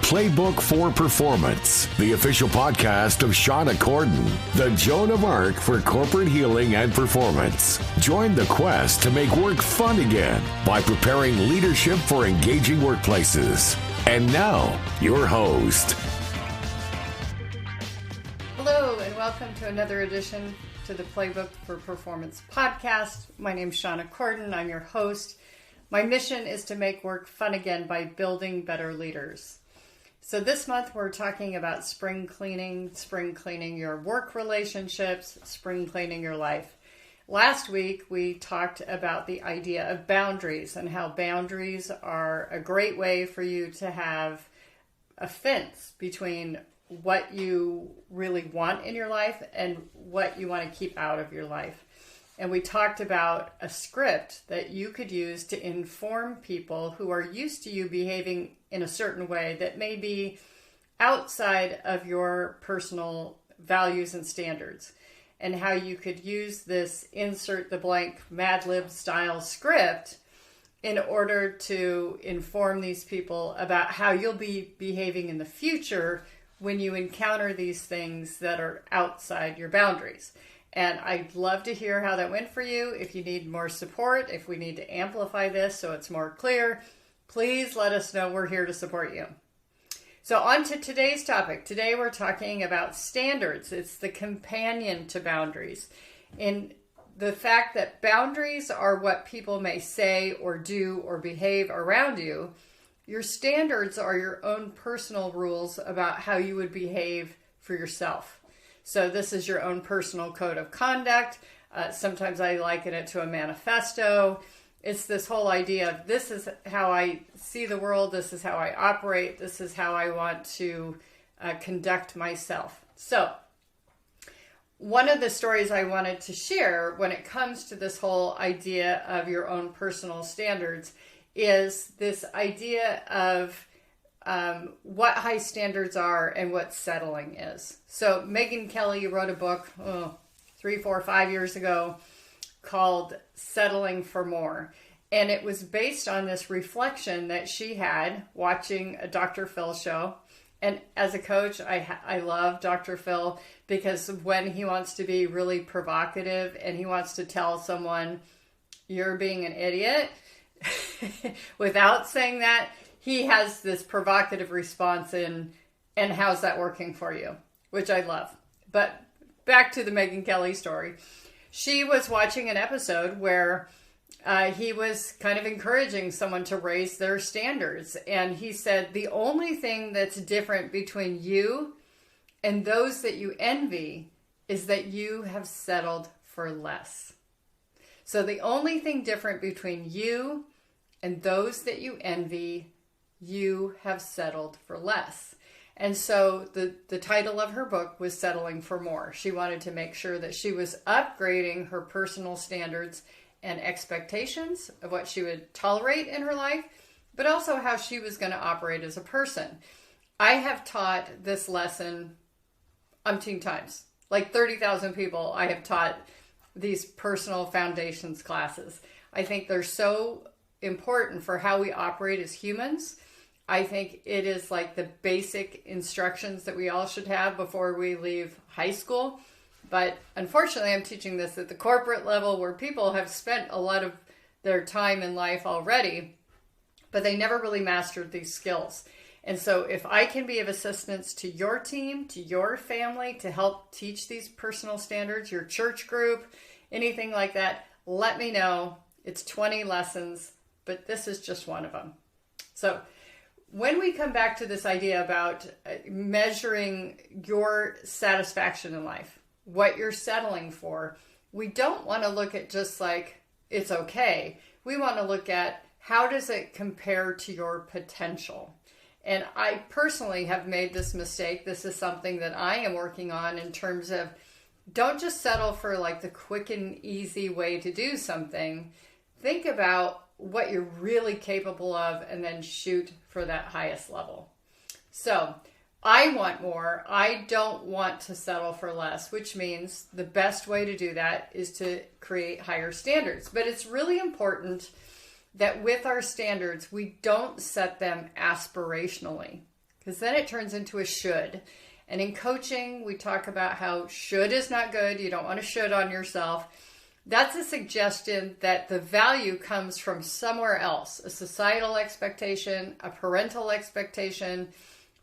Playbook for Performance, the official podcast of Shauna Corden, the Joan of Arc for corporate healing and performance. Join the quest to make work fun again by preparing leadership for engaging workplaces. And now, your host. Hello, and welcome to another edition to the Playbook for Performance podcast. My name is Shauna Corden. I'm your host. My mission is to make work fun again by building better leaders. So this month we're talking about spring cleaning your work relationships, spring cleaning your life. Last week we talked about the idea of boundaries and how boundaries are a great way for you to have a fence between what you really want in your life and what you want to keep out of your life. And we talked about a script that you could use to inform people who are used to you behaving in a certain way that may be outside of your personal values and standards, and how you could use this insert the blank Mad Lib style script in order to inform these people about how you'll be behaving in the future when you encounter these things that are outside your boundaries. And I'd love to hear how that went for you. If you need more support, if we need to amplify this so it's more clear, please let us know. We're here to support you. So on to today's topic. Today we're talking about standards. It's the companion to boundaries. In the fact that boundaries are what people may say or do or behave around you, your standards are your own personal rules about how you would behave for yourself. So this is your own personal code of conduct. Sometimes I liken it to a manifesto. It's this whole idea of this is how I see the world, this is how I operate, this is how I want to conduct myself. So one of the stories I wanted to share when it comes to this whole idea of your own personal standards is this idea of what high standards are and what settling is. So Megyn Kelly wrote a book 3, 4, 5 years ago called Settling for More. And it was based on this reflection that she had watching a Dr. Phil show. And as a coach, I love Dr. Phil because when he wants to be really provocative and he wants to tell someone, you're being an idiot, without saying that, he has this provocative response in, and how's that working for you? Which I love. But back to the Megyn Kelly story. She was watching an episode where he was kind of encouraging someone to raise their standards. And he said, the only thing that's different between you and those that you envy is that you have settled for less. So the only thing different between you and those that you envy, you have settled for less. And so the title of her book was Settling for More. She wanted to make sure that she was upgrading her personal standards and expectations of what she would tolerate in her life, but also how she was going to operate as a person. I have taught this lesson umpteen times. Like 30,000 people I have taught these personal foundations classes. I think they're so important for how we operate as humans. I think it is like the basic instructions that we all should have before we leave high school. But unfortunately, I'm teaching this at the corporate level where people have spent a lot of their time in life already, but they never really mastered these skills. And so if I can be of assistance to your team, to your family, to help teach these personal standards, your church group, anything like that, let me know. It's 20 lessons, but this is just one of them. So when we come back to this idea about measuring your satisfaction in life, what you're settling for, we don't want to look at just like it's okay. We want to look at how does it compare to your potential. And I personally have made this mistake. This is something that I am working on in terms of don't just settle for like the quick and easy way to do something. Think about what you're really capable of and then shoot for that highest level. So I want more. I don't want to settle for less, which means the best way to do that is to create higher standards. But it's really important that with our standards, we don't set them aspirationally. because then it turns into a should. And in coaching, we talk about how should is not good. You don't want to should on yourself. That's a suggestion that the value comes from somewhere else, a societal expectation, a parental expectation,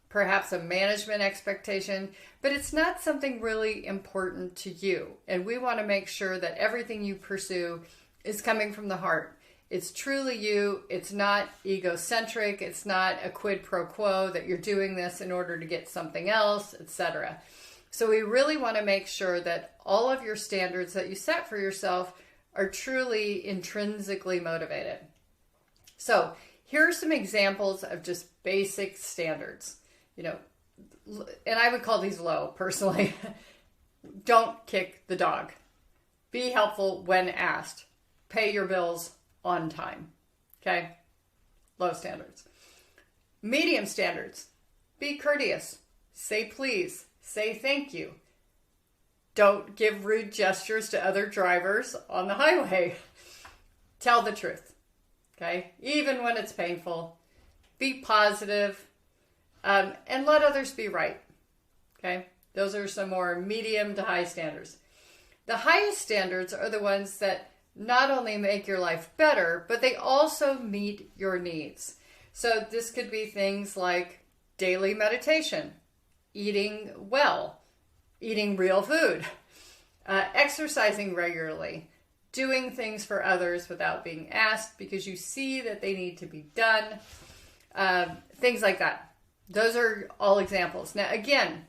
perhaps a management expectation, but it's not something really important to you. And we want to make sure that everything you pursue is coming from the heart. It's truly you. It's not egocentric. It's not a quid pro quo that you're doing this in order to get something else, etc. So we really want to make sure that all of your standards that you set for yourself are truly intrinsically motivated. So here are some examples of just basic standards. And I would call these low, personally. Don't kick the dog. Be helpful when asked. Pay your bills on time. Okay? Low standards. Medium standards. Be courteous. Say please. Say thank you. Don't give rude gestures to other drivers on the highway. Tell the truth. Okay? Even when it's painful. Be positive. And let others be right. Okay? Those are some more medium to high standards. The highest standards are the ones that not only make your life better, but they also meet your needs. So this could be things like daily meditation, eating well, eating real food, exercising regularly, doing things for others without being asked because you see that they need to be done, things like that. Those are all examples. Now, again,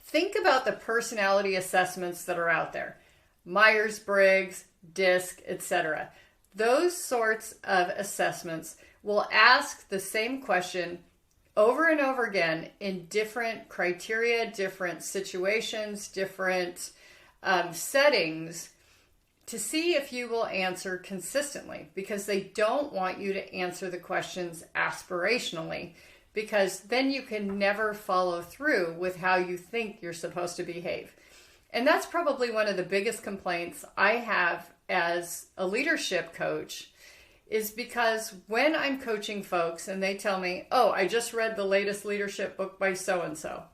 think about the personality assessments that are out there. Myers-Briggs, DISC, etc. Those sorts of assessments will ask the same question over and over again in different criteria, different situations, different settings to see if you will answer consistently, because they don't want you to answer the questions aspirationally, because then you can never follow through with how you think you're supposed to behave. And that's probably one of the biggest complaints I have as a leadership coach, is because when I'm coaching folks and they tell me, oh, I just read the latest leadership book by so-and-so,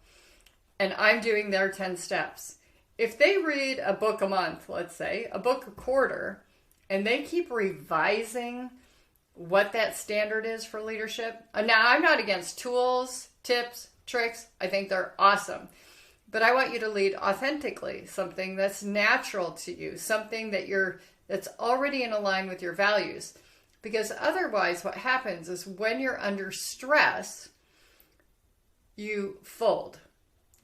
and I'm doing their 10 steps. If they read a book a month, let's say, a book a quarter, and they keep revising what that standard is for leadership. Now, I'm not against tools, tips, tricks. I think they're awesome. But I want you to lead authentically, something that's natural to you, something that's already in line with your values. Because otherwise, what happens is when you're under stress, you fold,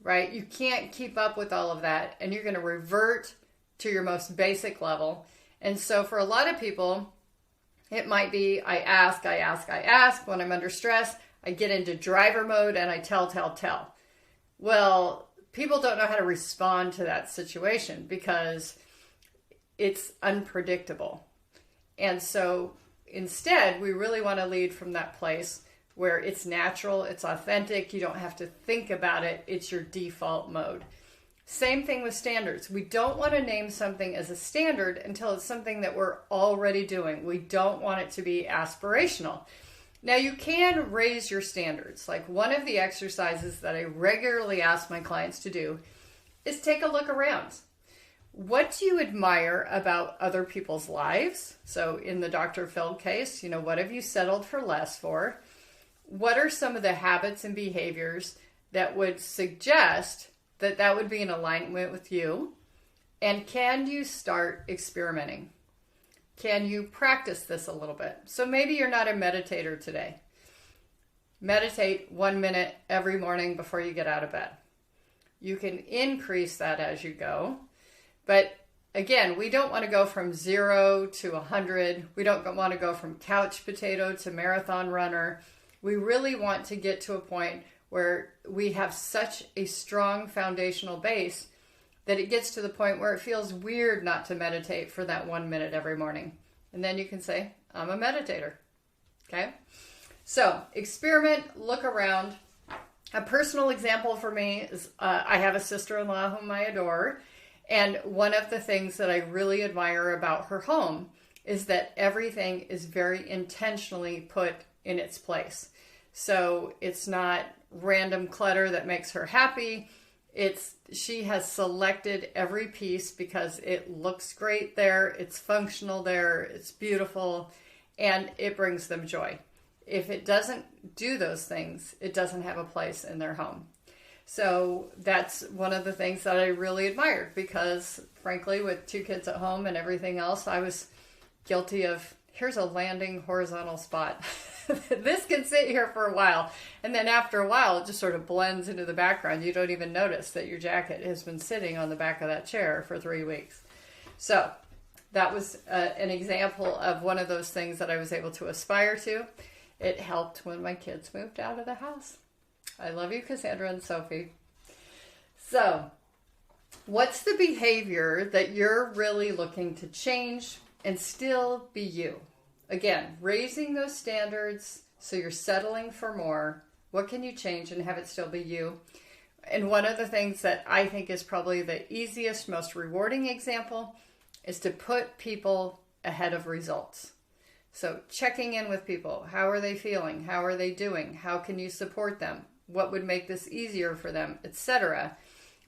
right? You can't keep up with all of that, and you're going to revert to your most basic level. And so for a lot of people, it might be I ask. When I'm under stress, I get into driver mode and I tell. Well, people don't know how to respond to that situation because it's unpredictable. And so instead, we really want to lead from that place where it's natural, it's authentic, you don't have to think about it, it's your default mode. Same thing with standards. We don't want to name something as a standard until it's something that we're already doing. We don't want it to be aspirational. Now, you can raise your standards. Like one of the exercises that I regularly ask my clients to do is take a look around. What do you admire about other people's lives? So in the Dr. Phil case, what have you settled for less for? What are some of the habits and behaviors that would suggest that would be in alignment with you? And can you start experimenting? Can you practice this a little bit? So maybe you're not a meditator today. Meditate 1 minute every morning before you get out of bed. You can increase that as you go. But again, we don't want to go from 0 to 100. We don't want to go from couch potato to marathon runner. We really want to get to a point where we have such a strong foundational base that it gets to the point where it feels weird not to meditate for that 1 minute every morning. And then you can say, I'm a meditator. Okay? So experiment, look around. A personal example for me is I have a sister-in-law whom I adore. And one of the things that I really admire about her home is that everything is very intentionally put in its place. So it's not random clutter that makes her happy. She has selected every piece because it looks great there, it's functional there, it's beautiful, and it brings them joy. If it doesn't do those things, it doesn't have a place in their home. So that's one of the things that I really admired, because frankly, with 2 kids at home and everything else, I was guilty of, here's a landing horizontal spot. This can sit here for a while. And then after a while, it just sort of blends into the background. You don't even notice that your jacket has been sitting on the back of that chair for 3 weeks. So that was an example of one of those things that I was able to aspire to. It helped when my kids moved out of the house. I love you, Cassandra and Sophie. So, what's the behavior that you're really looking to change and still be you? Again, raising those standards so you're settling for more. What can you change and have it still be you? And one of the things that I think is probably the easiest, most rewarding example is to put people ahead of results. So checking in with people. How are they feeling? How are they doing? How can you support them? What would make this easier for them, etc.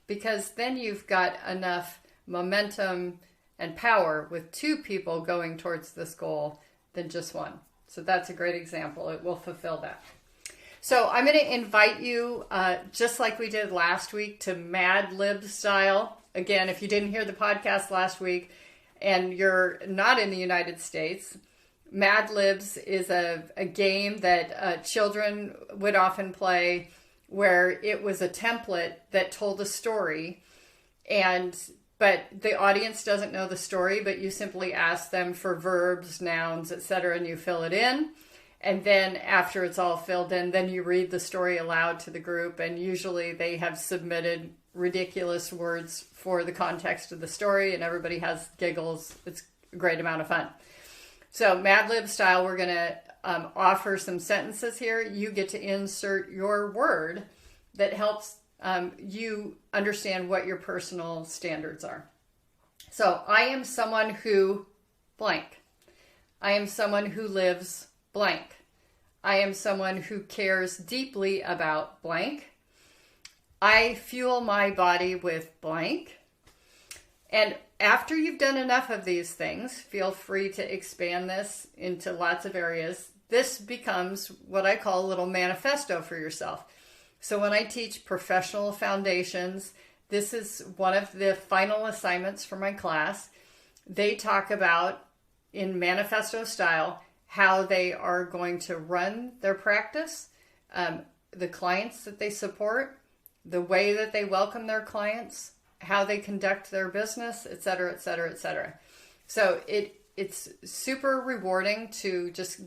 Because then you've got enough momentum and power with 2 people going towards this goal than just 1. So that's a great example. It will fulfill that. So I'm going to invite you, just like we did last week, to Mad Lib style. Again, if you didn't hear the podcast last week and you're not in the United States, Mad Libs is a game that children would often play, where it was a template that told a story, but the audience doesn't know the story, but you simply ask them for verbs, nouns, etc., and you fill it in. And then after it's all filled in, then you read the story aloud to the group, and usually they have submitted ridiculous words for the context of the story, and everybody has giggles. It's a great amount of fun. So Mad Lib style, we're going to offer some sentences here. You get to insert your word that helps you understand what your personal standards are. So I am someone who blank. I am someone who lives blank. I am someone who cares deeply about blank. I fuel my body with blank. And after you've done enough of these things, feel free to expand this into lots of areas. This becomes what I call a little manifesto for yourself. So when I teach professional foundations, this is one of the final assignments for my class. They talk about, in manifesto style, how they are going to run their practice, the clients that they support, the way that they welcome their clients, how they conduct their business, etc., etc., etc. So it's super rewarding to just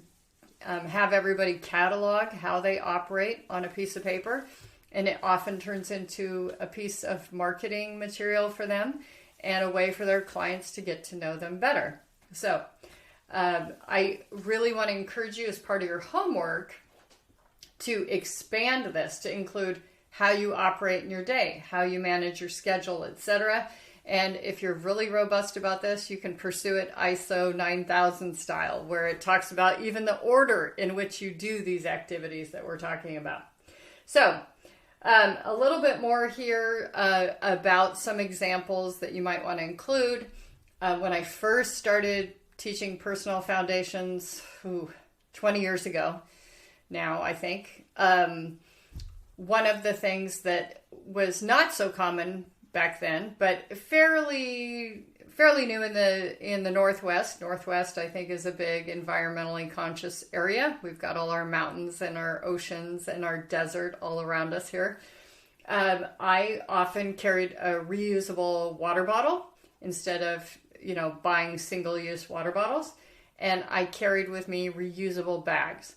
have everybody catalog how they operate on a piece of paper, and it often turns into a piece of marketing material for them and a way for their clients to get to know them better. So I really want to encourage you, as part of your homework, to expand this to include how you operate in your day, how you manage your schedule, etc. And if you're really robust about this, you can pursue it ISO 9000 style, where it talks about even the order in which you do these activities that we're talking about. So a little bit more here about some examples that you might want to include. When I first started teaching personal foundations 20 years ago now, I think, one of the things that was not so common back then, but fairly new in the Northwest. Northwest, I think, is a big environmentally conscious area. We've got all our mountains and our oceans and our desert all around us here. I often carried a reusable water bottle instead of, buying single-use water bottles, and I carried with me reusable bags.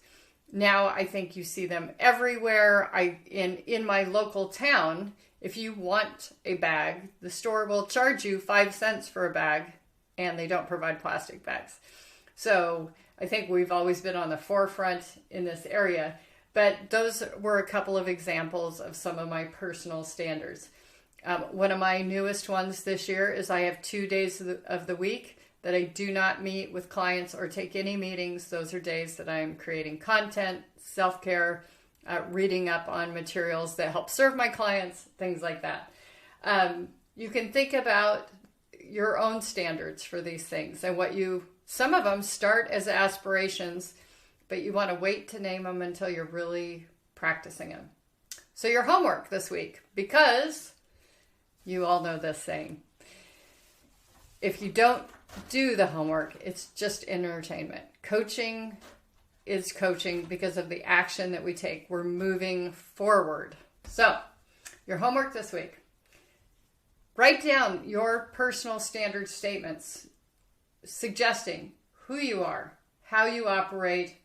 Now I think you see them everywhere. In my local town, if you want a bag, the store will charge you 5 cents for a bag, and they don't provide plastic bags. So I think we've always been on the forefront in this area, but those were a couple of examples of some of my personal standards. One of my newest ones this year is I have 2 days of the week that I do not meet with clients or take any meetings. Those are days that I'm creating content, self-care, reading up on materials that help serve my clients, things like that. You can think about your own standards for these things and some of them start as aspirations, but you want to wait to name them until you're really practicing them. So your homework this week, because you all know this saying, if you don't do the homework, it's just entertainment. Coaching is coaching because of the action that we take. We're moving forward. So your homework this week, write down your personal standard statements suggesting who you are, how you operate,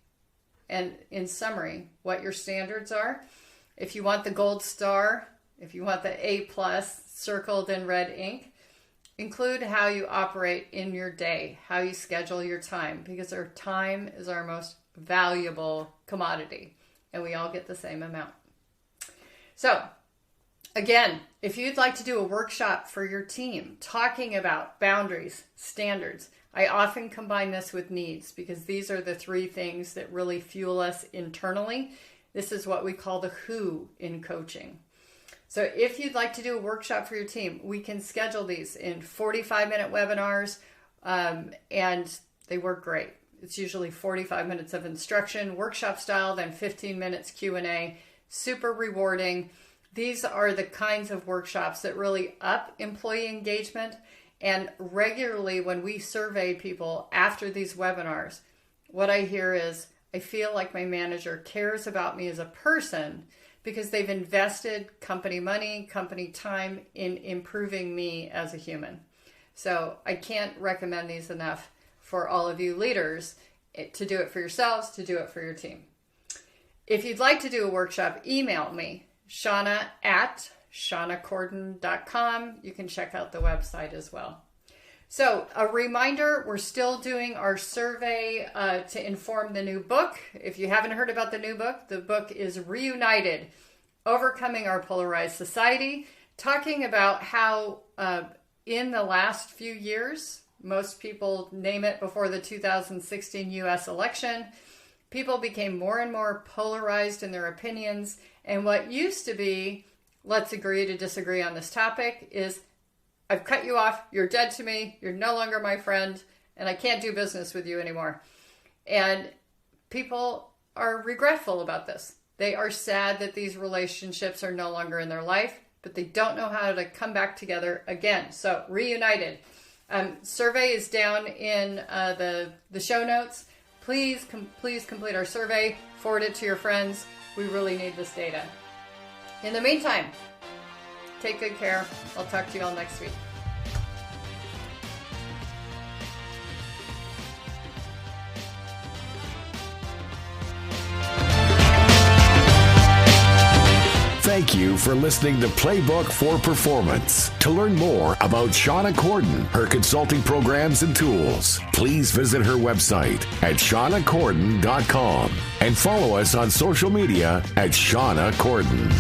and in summary, what your standards are. If you want the gold star, if you want the A+ circled in red ink, include how you operate in your day, how you schedule your time, because our time is our most valuable commodity, and we all get the same amount. So, again, if you'd like to do a workshop for your team, talking about boundaries, standards, I often combine this with needs because these are the 3 things that really fuel us internally. This is what we call the who in coaching. So if you'd like to do a workshop for your team, we can schedule these in 45-minute webinars, and they work great. It's usually 45 minutes of instruction, workshop style, then 15 minutes Q&A, super rewarding. These are the kinds of workshops that really up employee engagement. And regularly when we survey people after these webinars, what I hear is, I feel like my manager cares about me as a person because they've invested company money, company time in improving me as a human. So I can't recommend these enough for all of you leaders to do it for yourselves, to do it for your team. If you'd like to do a workshop, email me, Shauna@ShaunaCorden.com. You can check out the website as well. So a reminder, we're still doing our survey to inform the new book. If you haven't heard about the book is Reunited, Overcoming Our Polarized Society, talking about how in the last few years, most people name it before the 2016 U.S. election, people became more and more polarized in their opinions. And what used to be, let's agree to disagree on this topic, is I've cut you off, you're dead to me, you're no longer my friend, and I can't do business with you anymore. And people are regretful about this. They are sad that these relationships are no longer in their life, but they don't know how to come back together again. So, Reunited. Survey is down in the show notes. Please complete our survey, forward it to your friends. We really need this data. In the meantime, take good care. I'll talk to you all next week. Thank you for listening to Playbook for Performance. To learn more about Shauna Corden, her consulting programs and tools, please visit her website at ShaunaCorden.com and follow us on social media at Shauna Corden.